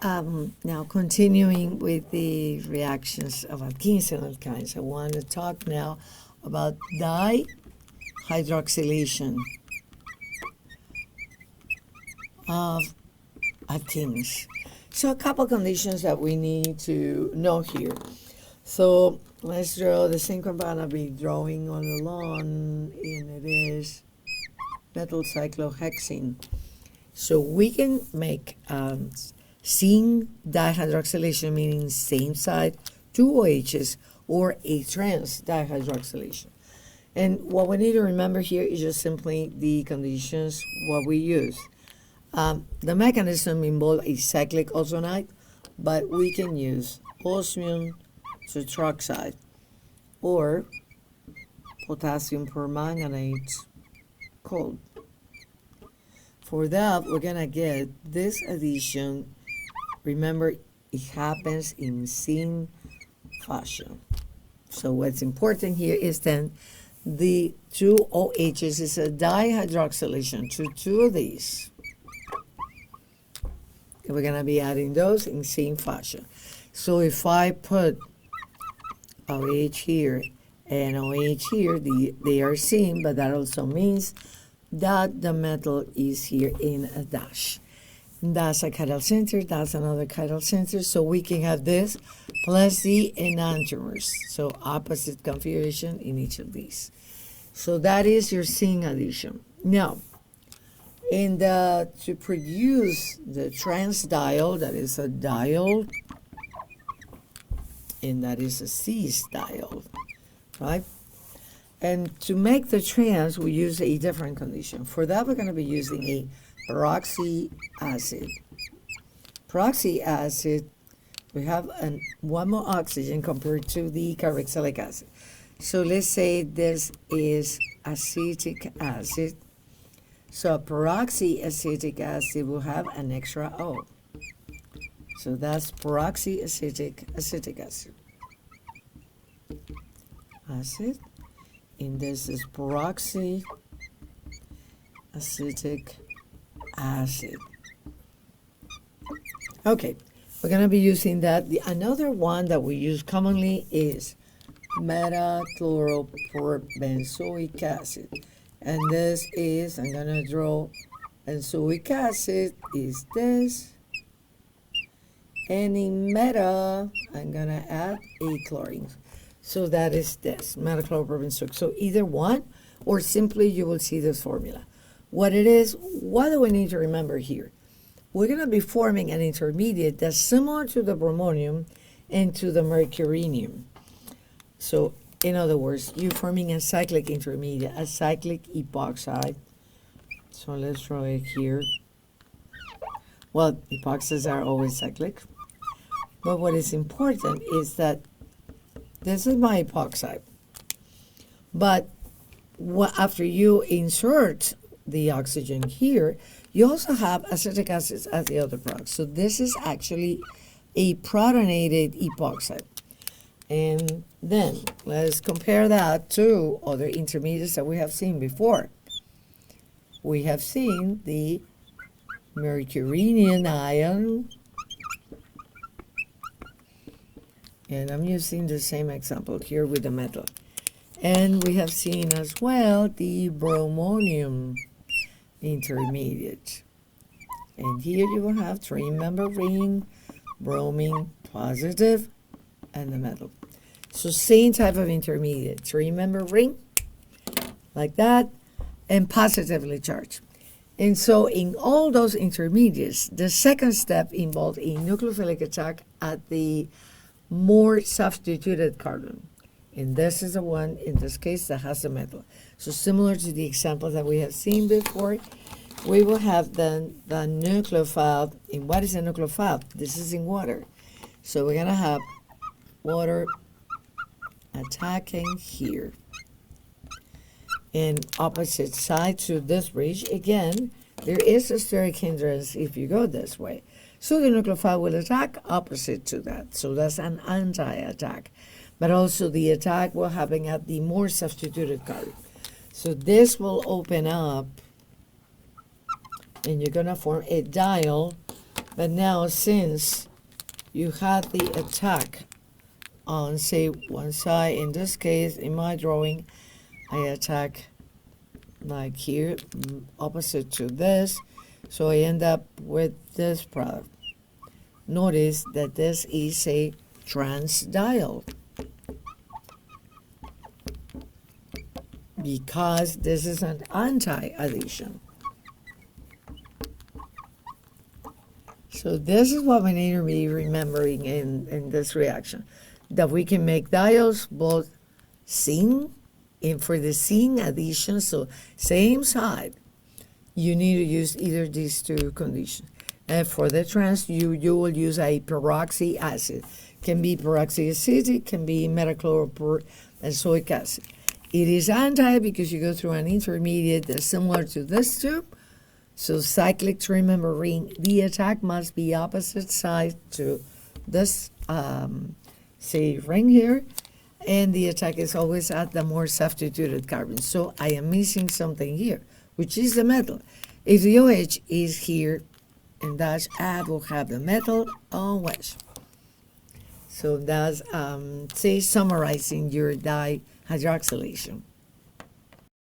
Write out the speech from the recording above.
Now, continuing with the reactions of alkenes and alkynes, I want to talk now about dihydroxylation of alkenes. So a couple conditions that we need to know here. So let's draw the same compound I'll be drawing on the lawn, and it is methyl cyclohexene. So we can make syn dihydroxylation, meaning same side, two OHs, or a trans dihydroxylation. And what we need to remember here is just simply the conditions, what we use. The mechanism involves a cyclic ozonide, but we can use osmium tetroxide or potassium permanganate cold. For that, we're going to get this addition. Remember, it happens in syn fashion. So what's important here is then the two OHs is a dihydroxylation to two of these. And we're going to be adding those in syn fashion. So if I put OH here and OH here, they are syn, but that also means that the metal is here in a dash. That's a chiral center, that's another chiral center, so we can have this plus the enantiomers, so opposite configuration in each of these. So that is your syn addition. Now, to produce the trans diol, that is a diol, and that is a cis diol, right? And to make the trans, we use a different condition. For that, we're going to be using a peroxy acid. Peroxy acid, we have one more oxygen compared to the carboxylic acid. So let's say this is acetic acid. So peroxyacetic acid will have an extra O. So that's peroxyacetic acetic acid. And this is peroxyacetic acid. Okay, we're going to be using that. Another one that we use commonly is metachlorobenzoic acid. And this is, I'm going to draw benzoic acid is this. And in meta, I'm going to add a chlorine. So that is this, metachlorobenzoic. So either one, or simply you will see this formula. What it is, what do we need to remember here? We're going to be forming an intermediate that's similar to the bromonium and to the mercurinium. So in other words, you're forming a cyclic intermediate, a cyclic epoxide. So let's draw it here. Well, epoxides are always cyclic. But what is important is that this is my epoxide. But after you insert the oxygen here, you also have acetic acid as the other product. So this is actually a protonated epoxide. And then let's compare that to other intermediates that we have seen before. We have seen the mercurinium ion. And I'm using the same example here with the metal. And we have seen as well the bromonium intermediate. And here you will have 3-member ring, bromine positive, and the metal. So same type of intermediate, 3-member ring, like that, and positively charged. And so in all those intermediates, the second step involved a nucleophilic attack at the more substituted carbon. And this is the one, in this case, that has the metal. So similar to the example that we have seen before, we will have then the nucleophile. And what is a nucleophile? This is in water. So we're going to have water attacking here. And opposite side to this bridge, again, there is a steric hindrance if you go this way. So the nucleophile will attack opposite to that. So that's an anti-attack. But also the attack will happen at the more substituted carbon. So this will open up, and you're going to form a diol But now since you had the attack on, say, one side, in this case, in my drawing, I attack like here, opposite to this, so I end up with this product. Notice that this is a trans diol, because this is an anti-addition. So this is what we need to be remembering in this reaction, that we can make diols both syn, and for the syn addition, so same side, you need to use either these two conditions. And for the trans, you will use a peroxy acid. Can be peroxyacetic, can be metachlorobenzoic acid. It is anti because you go through an intermediate that's similar to this tube. So cyclic to remember ring, the attack must be opposite side to this, say, ring here. And the attack is always at the more substituted carbon. So I am missing something here, which is the metal. If the OH is here in dash, I will have the metal on wedge. So that's, say, summarizing your dihydroxylation.